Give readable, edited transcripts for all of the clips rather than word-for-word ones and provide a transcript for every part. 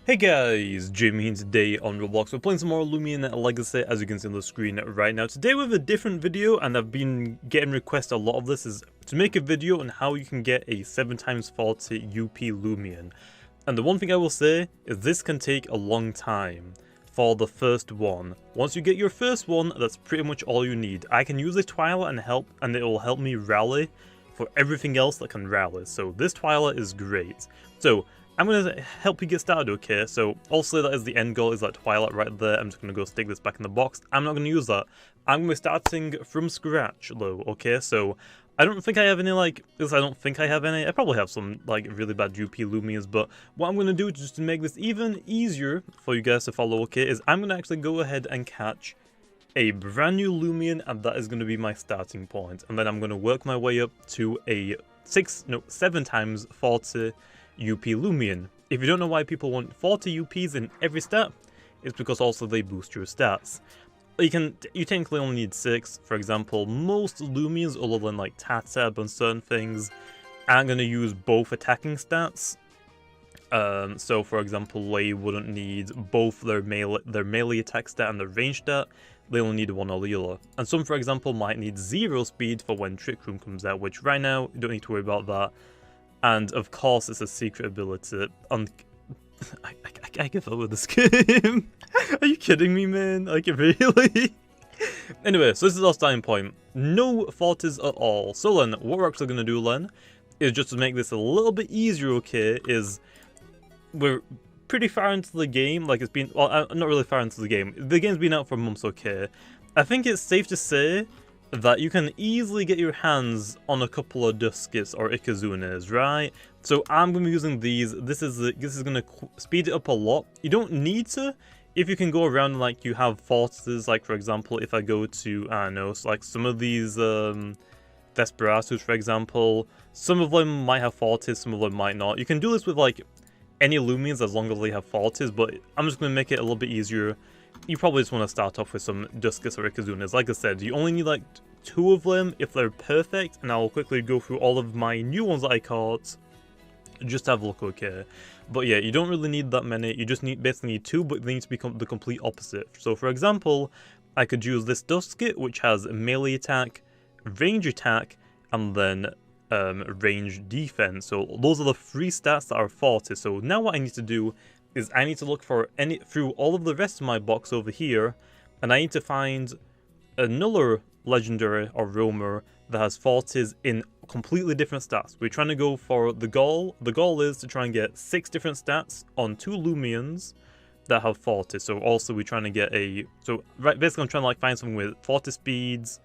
Hey guys, Jamiy here today on Roblox. We're playing some more Loomian Legacy, as you can see on the screen right now. Today we have a different video, and I've been getting requests a lot of this, is to make a video on how you can get a 7x40 UP Loomian. And the one thing I will say is this can take a long time for the first one. Once you get your first one, that's pretty much all you need. I can use this Twilight and it will help me rally for everything else that can rally. So this Twilight is great. So I'm going to help you get started, okay? So, also that is the end goal, is that Twilight right there. I'm just going to go stick this back in the box. I'm not going to use that. I'm going to be starting from scratch, though, okay? So, I don't think I have any, I don't think I have any. I probably have some, really bad UP Loomians, but what I'm going to do, just to make this even easier for you guys to follow, okay, is I'm going to actually go ahead and catch a brand new Lumian, and that is going to be my starting point. And then I'm going to work my way up to a 7x40 UP Lumian. If you don't know why people want 40 UPs in every stat, it's because also they boost your stats. You technically only need 6. For example, most Lumians, other than like Tatab and certain things, aren't going to use both attacking stats. So for example, they wouldn't need both their melee attack stat and their range stat. They only need one or the other. And some, for example, might need 0 speed for when Trick Room comes out, which right now, you don't need to worry about that. And of course, it's a secret ability. I give up with this game. Are you kidding me, man? Like, really? Anyway, so this is our starting point. No forties at all. So then, what we're actually going to do then, is just to make this a little bit easier, okay, is we're pretty far into the game. Like, it's been, well, not really far into the game. The game's been out for months, okay. I think it's safe to say that you can easily get your hands on a couple of Duskits or Ikazunes, right? So I'm going to be using these. This is going to speed it up a lot. You don't need to if you can go around and like you have forces. Like for example, if I go to, I don't know, so like some of these Desperados, for example, some of them might have forties, some of them might not. You can do this with like any Lumians as long as they have forties, but I'm just going to make it a little bit easier. You probably just want to start off with some Duskits or Ikazunes. Like I said, you only need like 2 of them if they're perfect, and I'll quickly go through all of my new ones that I caught. Just have a look, okay? But yeah, you don't really need that many. You just basically need 2, but they need to become the complete opposite. So for example, I could use this Duskit, which has melee attack, range attack, and then range defense. So those are the 3 stats that are 40. So now what I need to do is I need to look for through all of the rest of my box over here, and I need to find another legendary or roamer that has 40s in completely different stats. We're trying to go for the goal. The goal is to try and get 6 different stats on 2 Lumians that have 40. So also we're trying to get basically I'm trying to like find something with 40 speeds,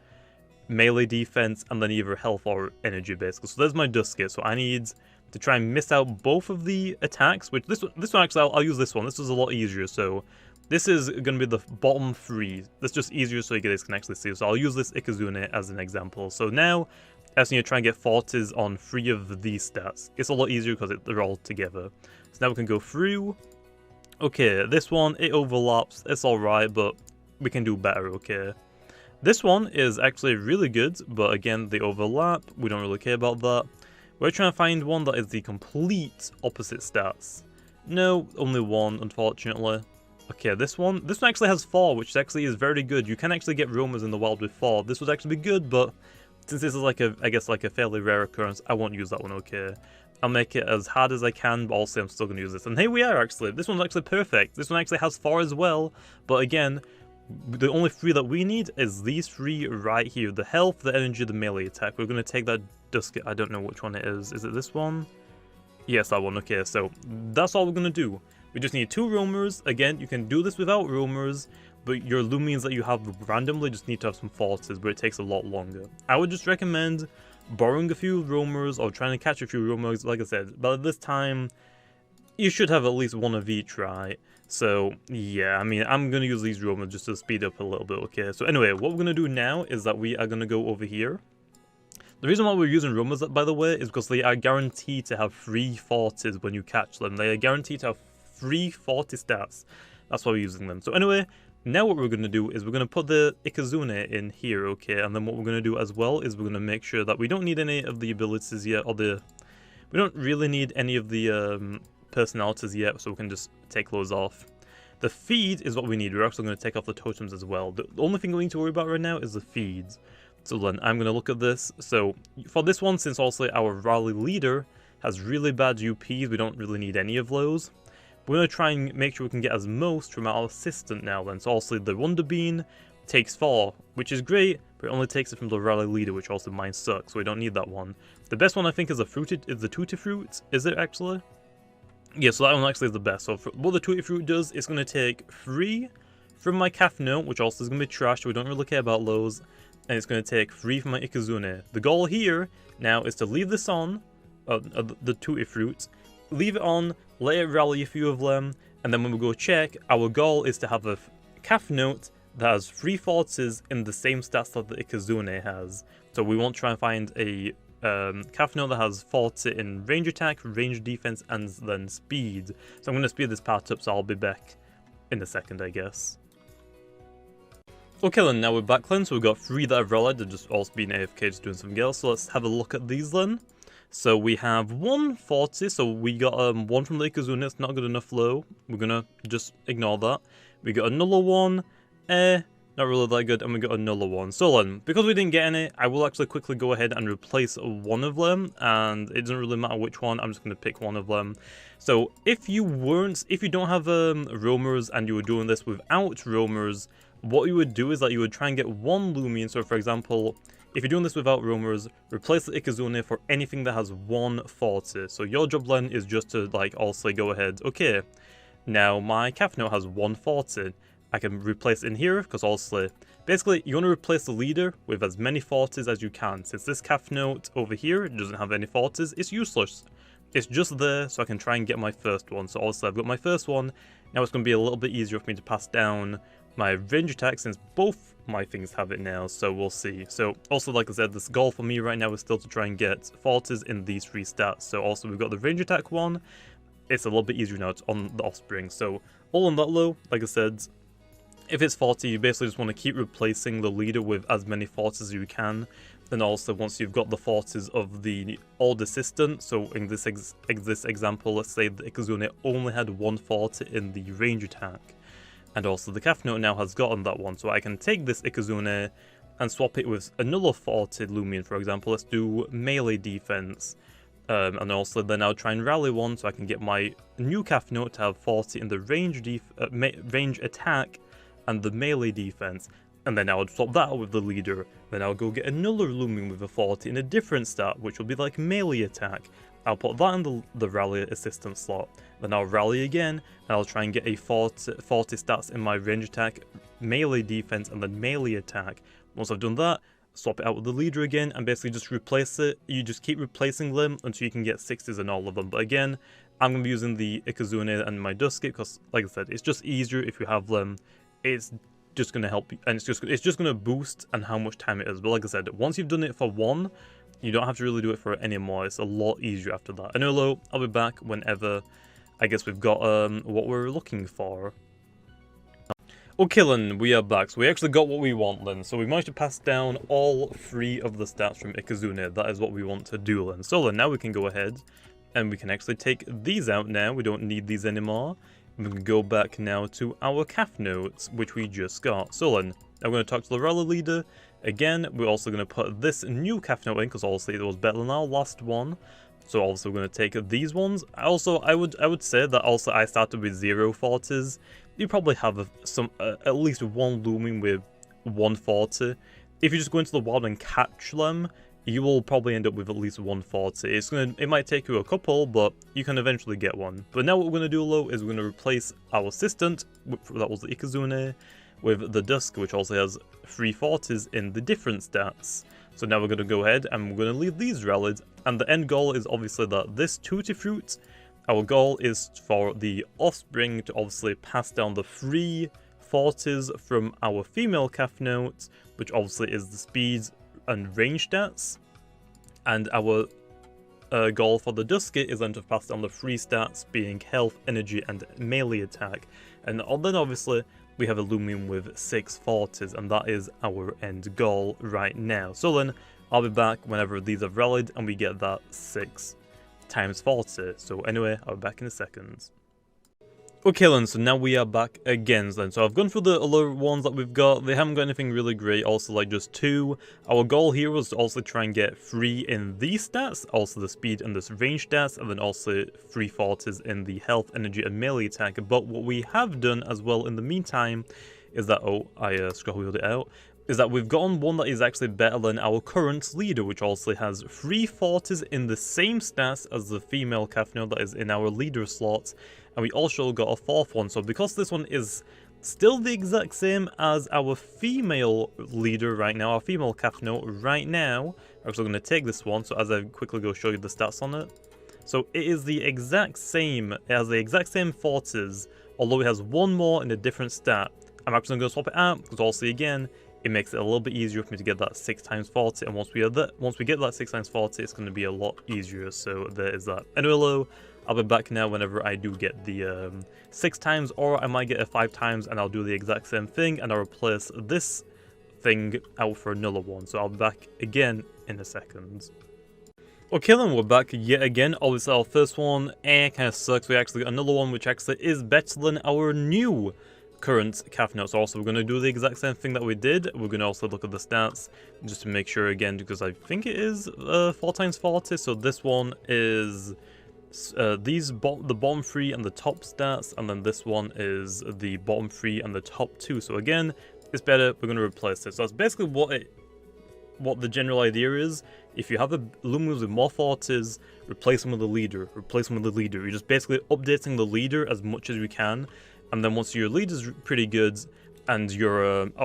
melee defense, and then either health or energy basically. So there's my Duskit. So I need to try and miss out both of the attacks, which this one actually, I'll use this one. This was a lot easier, so this is going to be the bottom 3. That's just easier so you guys can actually see. So I'll use this Ikazune as an example. So now, I just need to try and get 40s on 3 of these stats. It's a lot easier because they're all together. So now we can go through. Okay, this one, it overlaps. It's alright, but we can do better, okay? This one is actually really good, but again, they overlap. We don't really care about that. We're trying to find one that is the complete opposite stats. No, only one, unfortunately. Okay, this one actually has 4, which actually is very good. You can actually get roamers in the wild with 4. This would actually be good, but since this is like I guess like a fairly rare occurrence, I won't use that one, okay. I'll make it as hard as I can, but also I'm still going to use this. And here we are, actually. This one's actually perfect. This one actually has 4 as well, but again, the only 3 that we need is these 3 right here. The health, the energy, the melee attack. We're going to take that Duskit. I don't know which one it is. Is it this one? Yes, that one. Okay, so that's all we're going to do. We just need 2 roamers. Again, you can do this without roamers, but your Lumians that you have randomly just need to have some forces, but it takes a lot longer. I would just recommend borrowing a few roamers or trying to catch a few roamers, like I said. But at this time, you should have at least 1 of each, right? So, yeah, I mean, I'm going to use these roamers just to speed up a little bit, okay? So anyway, what we're going to do now is that we are going to go over here. The reason why we're using roamers, by the way, is because they are guaranteed to have 3 40s when you catch them. They are guaranteed to have 3 40 stats. That's why we're using them. So anyway, now what we're going to do is we're going to put the Ikazune in here, okay? And then what we're going to do as well is we're going to make sure that we don't need any of the abilities yet, or we don't really need any of the personalities yet, so we can just take those off. The feed is what we need. We're actually going to take off the totems as well. The only thing we need to worry about right now is the feeds. So then I'm going to look at this. So for this one, since also our rally leader has really bad UPs, we don't really need any of those. We're going to try and make sure we can get as most from our assistant now then. So also the Wonder Bean takes 4, which is great, but it only takes it from the rally leader, which also mine sucks, so we don't need that one. The best one I think is the Tutti Fruit. Is it actually? Yeah, so that one actually is the best. So what the Tutti Fruit does, it's going to take 3 from my Calf Note, which also is going to be trash, so we don't really care about those. And it's going to take 3 from my Ikazune. The goal here now is to leave this on, the Tutti Fruit, leave it on, let it rally a few of them, and then when we go check, our goal is to have a Calf Note that has 3 forces in the same stats that the Ikazune has. So we won't try and find a Calf Note that has forte in range attack, range defense, and then speed. So I'm going to speed this part up, so I'll be back in a second, I guess. Okay then, now we're back then, so we've got 3 that have rallied, they're just also being AFK, just doing something else. So let's have a look at these then. So we have 1 40, so we got 1 from the Ikazune, it's not good enough though. We're gonna just ignore that. We got another 1, not really that good, and we got another 1. So then, because we didn't get any, I will actually quickly go ahead and replace one of them, and it doesn't really matter which one, I'm just gonna pick one of them. So if you don't have roamers and you were doing this without roamers, what you would do is that you would try and get 1 Lumian. So for example, if you're doing this without roamers, replace the Ikazune for anything that has 1 forte. So your job then is just to like also go ahead, okay, now my Calf Note has 1 forte. I can replace it in here, because also, basically, you want to replace the leader with as many fortes as you can. Since this Calf Note over here doesn't have any fortes, it's useless. It's just there, so I can try and get my first one. So also, I've got my first one. Now it's going to be a little bit easier for me to pass down my range attack, since both my things have it now, so we'll see. So also, like I said, this goal for me right now is still to try and get fortes in these 3 stats. So also, we've got the range attack one. It's a little bit easier now, it's on the offspring. So all on that low, like I said, if it's 40, you basically just want to keep replacing the leader with as many fortes as you can. Then also, once you've got the fortes of the old assistant, so in this example, let's say the Ikazune only had 1 forte in the range attack. And also the Calf Note now has gotten that one, so I can take this Ikazune and swap it with another forte Lumian, for example. Let's do melee defense. And also then I'll try and rally one, so I can get my new Calf Note to have 40 in the range attack and the melee defense, and then I would swap that out with the leader. Then I'll go get another Lumian with a 40 in a different stat, which will be like melee attack. I'll put that in the rally assistant slot. Then I'll rally again, and I'll try and get a 40 stats in my range attack, melee defense, and then melee attack. Once I've done that, swap it out with the leader again, and basically just replace it. You just keep replacing them until you can get 60s in all of them. But again, I'm going to be using the Ikazune and my Dusky, because like I said, it's just easier if you have them. It's just going to help you, and it's just going to boost and how much time it is. But like I said, once you've done it for 1, you don't have to really do it for it anymore. It's a lot easier after that. And hello, I'll be back whenever I guess we've got what we're looking for. Okay then, we are back. So we actually got what we want then. So we managed to pass down all 3 of the stats from Ikazune. That is what we want to do then. So then now we can go ahead and we can actually take these out now. We don't need these anymore. We can go back now to our Calf Notes, which we just got. So then, I'm going to talk to the rally leader. Again, we're also going to put this new Calf Note in, because obviously it was better than our last one. So also we're going to take these ones. Also, I would say that also I started with 0 fortes. You probably have at least 1 Lumian with 1 forte. If you just go into the wild and catch them, you will probably end up with at least 1 forte. It might take you a couple, but you can eventually get one. But now what we're going to do, though, is we're going to replace our assistant, that was the Ikazune, with the Dusk, which also has 3 fortes in the different stats. So now we're going to go ahead and we're going to leave these rallied, and the end goal is obviously that this Tutti Fruit, our goal is for the offspring to obviously pass down the 3 fortes from our female Calf Note, which obviously is the speed and range stats, and our goal for the Dusky is then to pass down the 3 stats being health, energy, and melee attack. And then obviously we have a Lumian with 6 fortes, and that is our end goal right now. So then I'll be back whenever these have rallied and we get that 6 times 40. So anyway, I'll be back in a second. Okay then, so now we are back again then. So I've gone through the other ones that we've got. They haven't got anything really great, also like just 2. Our goal here was to also try and get 3 in these stats, also the speed and the range stats, and then also 3 40s in the health, energy, and melee attack. But what we have done as well in the meantime is that, I scrolled it out, is that we've gotten one that is actually better than our current leader, which also has 3 40s in the same stats as the female Kafno that is in our leader slot. And we also got a 4th one, so because this one is still the exact same as our female leader right now, our female Kafno right now, we're actually going to take this one, so as I quickly go show you the stats on it. So it is the exact same, it has the exact same 40s, although it has 1 more in a different stat. I'm actually going to swap it out, because also again, it makes it a little bit easier for me to get that 6 times 40, and once we get that 6 times 40, it's going to be a lot easier, so there is that. Anyway, hello. I'll be back now whenever I do get the 6 times, or I might get a 5 times and I'll do the exact same thing and I'll replace this thing out for another one. So I'll be back again in a second. Okay then, we're back yet again. Obviously our first one kind of sucks. We actually got another one which actually is better than our new current Kafno. So also we're going to do the exact same thing that we did. We're going to also look at the stats just to make sure again, because I think it is 4 times 40. So this one is the bottom 3 and the top stats, and then this one is the bottom 3 and the top 2. So again, it's better. We're going to replace it. So that's basically what the general idea is. If you have a Lumians with more 40s, replace them with the leader. Replace them with the leader. You're just basically updating the leader as much as you can, and then once your leader's pretty good, and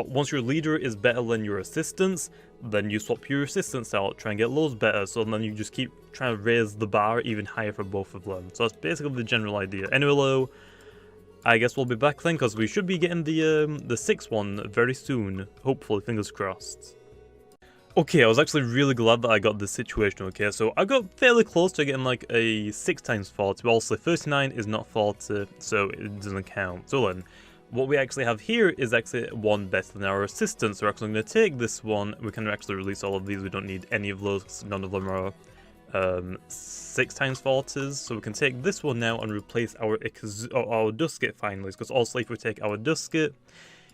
once your leader is better than your assistants, then you swap your assistants out, try and get those better, so then you just keep trying to raise the bar even higher for both of them. So that's basically the general idea. Anyway, hello, I guess we'll be back then, because we should be getting the 6th one very soon, hopefully, fingers crossed. Okay, I was actually really glad that I got this situation, okay, so I got fairly close to getting like a 6 times 40, but also 39 is not 40, so it doesn't count. So then, what we actually have here is actually one better than our assistant, so we're actually going to take this one. We can actually release all of these, we don't need any of those, none of them are 6 times 40s, so we can take this one now and replace our Dusket finally, because also if we take our Dusket,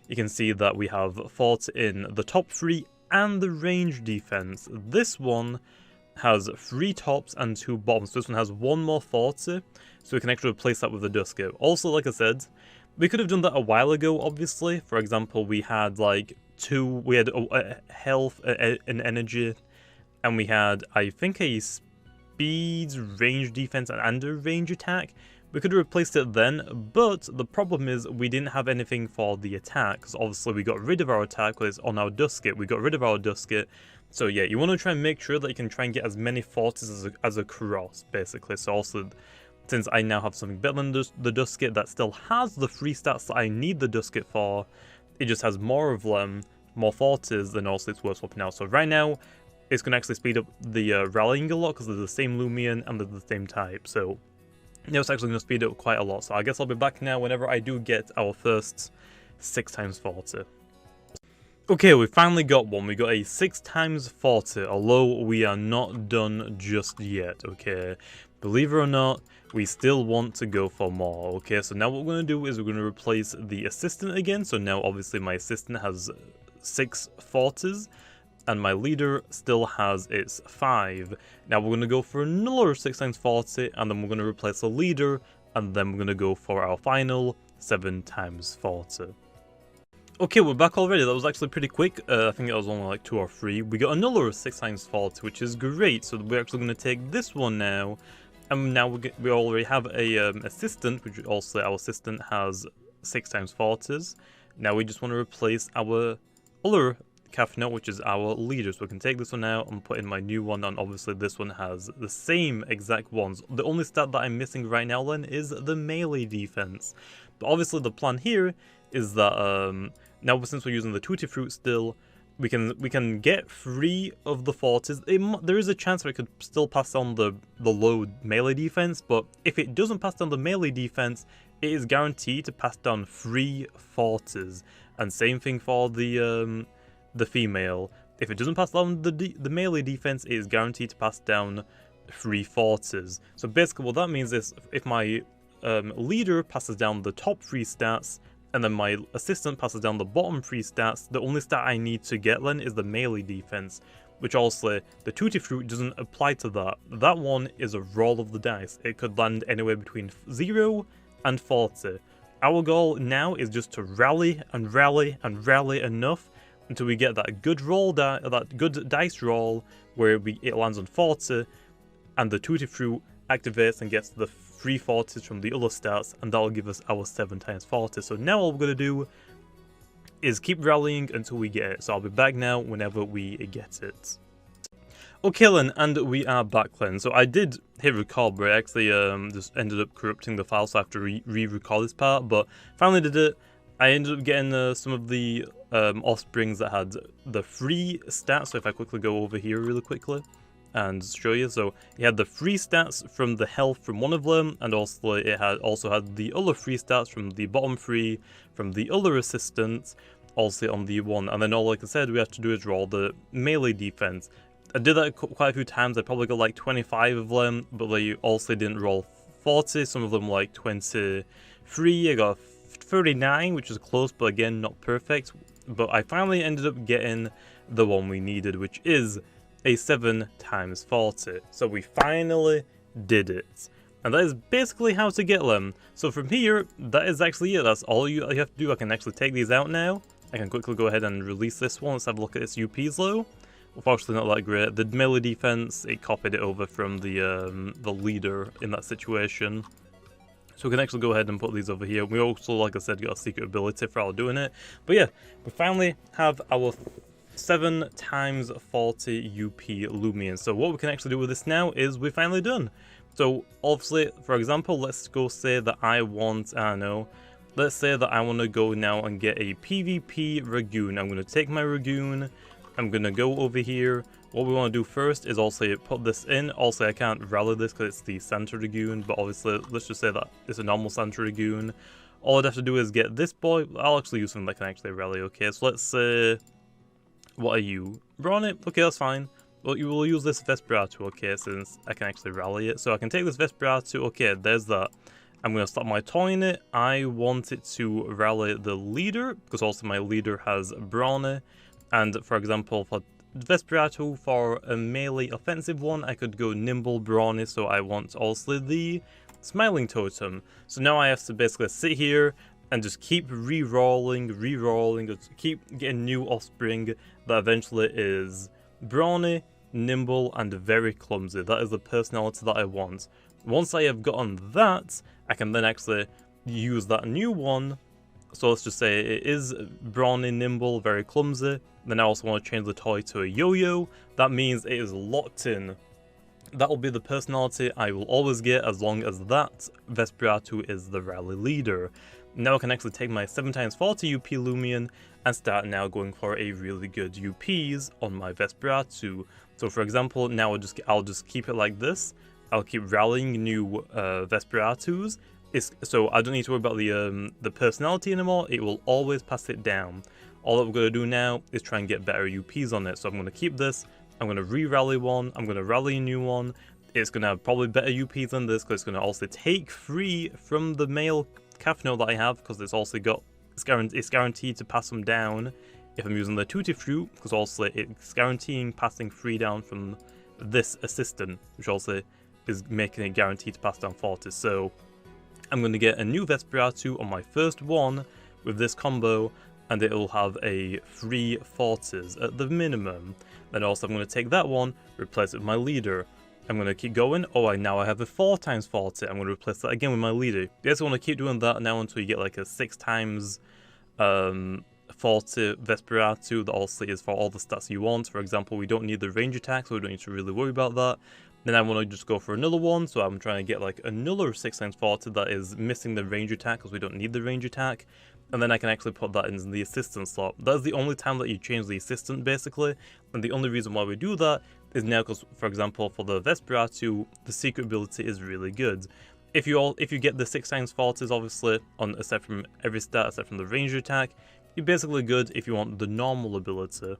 you can see that we have 40 in the top 3 and the range defense. This one has 3 tops and 2 bottoms, so this one has 1 more 40, so we can actually replace that with the Dusket. Also, like I said, we could have done that a while ago, obviously. For example, we had like health, an energy, and we had, I think, a speed, range defense, and a range attack. We could have replaced it then, but the problem is we didn't have anything for the attack, because obviously we got rid of our attack, because on our Dusket, we got rid of our Dusket. So yeah, you want to try and make sure that you can try and get as many 40s as a cross, basically. So also, since I now have something better than the Dusket that still has the 3 stats that I need the Dusket for, it just has more of them, more 40s, then also it's worth swapping out. So right now, it's going to actually speed up the rallying a lot, because they're the same Lumian and they're the same type. So yeah, it's actually going to speed up quite a lot. So I guess I'll be back now whenever I do get our first 6 times 40. Okay, we finally got one. We got a 6 times 40, although we are not done just yet, okay? Believe it or not, we still want to go for more, okay? So now what we're going to do is we're going to replace the assistant again. So now obviously my assistant has 6 40s, and my leader still has its 5. Now we're going to go for another 6 times 40, and then we're going to replace the leader, and then we're going to go for our final 7 times 40. Okay, we're back already. That was actually pretty quick. I think it was only like 2 or 3. We got another 6 times 40, which is great. So we're actually going to take this one now. And now we already have a assistant, which also our assistant has 6 times 40s. Now we just want to replace our other Kafno, which is our leader. So we can take this one out and put in my new one, and obviously this one has the same exact ones. The only stat that I'm missing right now then is the melee defense. But obviously the plan here is that now since we're using the Tutti Fruit still, we can get 3 of the 40s. There is a chance that it could still pass down the low melee defense, but if it doesn't pass down the melee defense, it is guaranteed to pass down 3 40s. And same thing for the female. If it doesn't pass down the melee defense, it is guaranteed to pass down 3 forces. So basically what that means is if my leader passes down the top 3 stats, and then my assistant passes down the bottom 3 stats, the only stat I need to get then is the melee defense, which also, the Tutti Fruit doesn't apply to that. That one is a roll of the dice. It could land anywhere between 0 and 40. Our goal now is just to rally and rally and rally enough until we get that good roll, that good dice roll where it lands on 40, and the Tutti Fruit activates and gets the 3 40s from the other stats, and that'll give us our 7 times 40. So now all we're going to do is keep rallying until we get it. So I'll be back now whenever we get it. Okay then, and we are back then. So I did hit record, but I actually just ended up corrupting the file, so I have to re-record this part, but finally did it. I ended up getting some of the offsprings that had the 3 stats, so if I quickly go over here really quickly and show you. So it had the 3 stats from the health from one of them, and also it also had the other 3 stats from the bottom 3 from the other assistants, also on the one. And then all, like I said, we have to do is roll the melee defense. I did that quite a few times. I probably got like 25 of them, but they also didn't roll 40. Some of them like 23. I got 39, which is close, but again, not perfect. But I finally ended up getting the one we needed, which is a 7 times 40. So we finally did it. And that is basically how to get them. So from here, that is actually it. That's all you have to do. I can actually take these out now. I can quickly go ahead and release this one. Let's have a look at its UPs though. Unfortunately not that great. The melee defense, it copied it over from the leader in that situation. So we can actually go ahead and put these over here. We also, like I said, got a secret ability for our doing it. But yeah, we finally have our 7 times 40 UP Lumians. So what we can actually do with this now is we're finally done. So obviously, for example, let's go say that I want, I don't know, let's say that I want to go now and get a PvP Ragoon. I'm going to take my Ragoon, I'm going to go over here. What we want to do first is also put this in. Also, I can't rally this because it's the Santa Dragoon, but obviously, let's just say that it's a normal Santa Dragoon. All I'd have to do is get this boy. I'll actually use something that can actually rally, okay? So let's say, what are you? Brawny? Okay, that's fine. Well, you will use this Vesperatu, okay, since I can actually rally it. So I can take this Vesperatu, okay, there's that. I'm going to stop my toying it. I want it to rally the leader, because also my leader has Brawny. And for example, for Vesperatu, for a melee offensive one, I could go Nimble Brawny, so I want also the Smiling Totem. So now I have to basically sit here and just keep re-rolling, keep getting new offspring that eventually is Brawny, Nimble, and very clumsy. That is the personality that I want. Once I have gotten that, I can then actually use that new one. So let's just say it is Brawny, Nimble, very clumsy. Then I also want to change the toy to a yo-yo. That means it is locked in. That will be the personality I will always get as long as that Vesperatu is the rally leader. Now I can actually take my 7 times 40 UP Lumian and start now going for a really good UPs on my Vesperatu. So for example, now I'll just keep it like this. I'll keep rallying new Vesperatus. So I don't need to worry about the personality anymore. It will always pass it down. All that we're going to do now is try and get better UPs on it. So I'm going to keep this. I'm going to re-rally one. I'm going to rally a new one. It's going to have probably better UPs than this because it's going to also take 3 from the male Cafno that I have, because it's also got it's guaranteed to pass them down if I'm using the Tutti Fruit, because also it's guaranteeing passing 3 down from this assistant, which also is making it guaranteed to pass down 40. So I'm going to get a new Vesperatu on my first one with this combo, and it will have a 3 40s at the minimum. Then also I'm going to take that one, replace it with my leader. I'm going to keep going. Oh, now I have a 4 times 40. I'm going to replace that again with my leader. You guys want to keep doing that now until you get like a 6 times 40 Vesperatu that also is for all the stats you want. For example, we don't need the range attack, so we don't need to really worry about that. Then I want to just go for another one, so I'm trying to get like another 6 times 40 that is missing the range attack because we don't need the range attack. And then I can actually put that in the assistant slot. That's the only time that you change the assistant basically, and the only reason why we do that is now because, for example, for the Vesperatu, the secret ability is really good. If you get the 6 times 40s, obviously, except from every stat except from the range attack, you're basically good if you want the normal ability.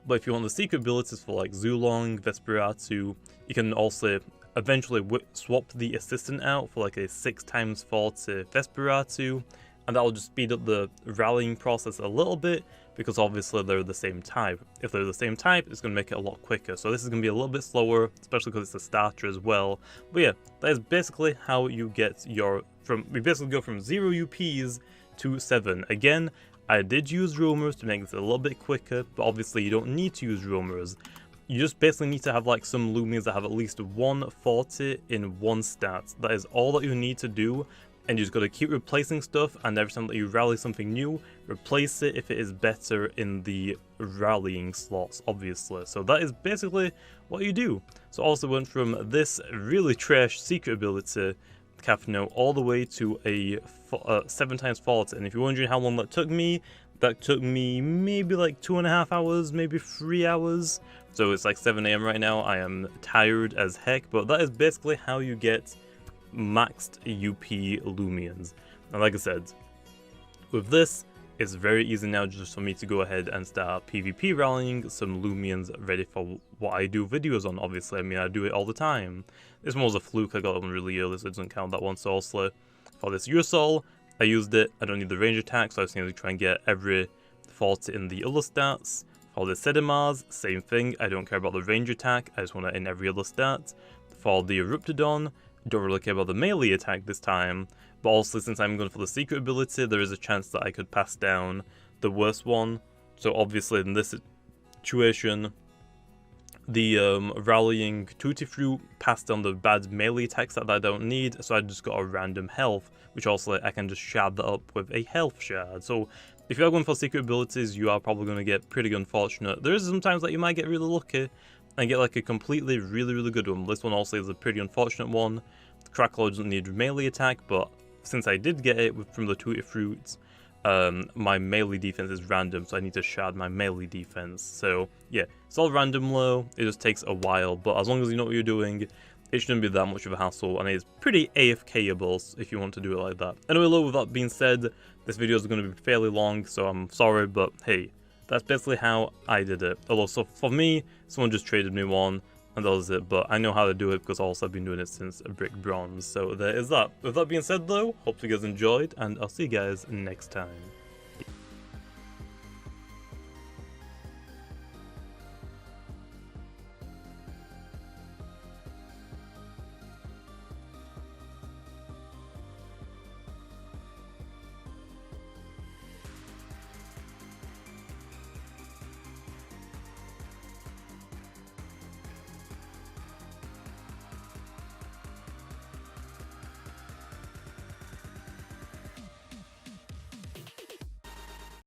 But if you want the secret abilities for like Zulong, Vesperatu, you can also eventually swap the assistant out for like a 6x 40 Vesperatu, and that will just speed up the rallying process a little bit, because obviously they're the same type. If they're the same type, it's going to make it a lot quicker. So this is going to be a little bit slower, especially because it's a starter as well. But yeah, that is basically how you get your, we basically go from 0 UPs to 7. Again, I did use roamers to make this a little bit quicker, but obviously you don't need to use roamers. You just basically need to have like some Lumians that have at least 140 in one stat. That is all that you need to do, and you just got to keep replacing stuff, and every time that you rally something new, replace it if it is better in the rallying slots, obviously. So that is basically what you do. So I also went from this really trash secret ability, Cafno, all the way to a 7x 40, and if you're wondering how long that took me maybe like 2.5 hours, maybe 3 hours. So it's like 7 AM right now. I am tired as heck, but that is basically how you get maxed UP Loomians. And like I said, with this, it's very easy now just for me to go ahead and start PvP rallying some Loomians ready for what I do videos on. Obviously, I mean, I do it all the time. This one was a fluke, I got that one really early, so it doesn't count that one. So also, for this Ursol, I used it. I don't need the range attack, so I just need to try and get every 40 in the other stats. For the Sedimars, same thing. I don't care about the range attack, I just want it in every other stat. For the Eruptodon, don't really care about the melee attack this time, but also since I'm going for the secret ability, there is a chance that I could pass down the worst one. So obviously in this situation, the rallying Tutti Fruit passed down the bad melee attacks that I don't need, so I just got a random health, which also I can just shard that up with a health shard. So if you are going for secret abilities, you are probably going to get pretty unfortunate. There is sometimes that you might get really lucky and get like a completely really good one. This one also is a pretty unfortunate one. The Crackler doesn't need melee attack, but since I did get it from the Tutti Fruits, my melee defense is random, so I need to shard my melee defense. So yeah, it's all random low, it just takes a while, but as long as you know what you're doing, it shouldn't be that much of a hassle, and it's pretty AFK-able if you want to do it like that. Anyway, low, with that being said, this video is going to be fairly long, so I'm sorry, but hey, that's basically how I did it. Although, so for me, someone just traded me one, and that was it, but I know how to do it because also I've been doing it since Brick Bronze, so there is that. With that being said though, hope you guys enjoyed, and I'll see you guys next time.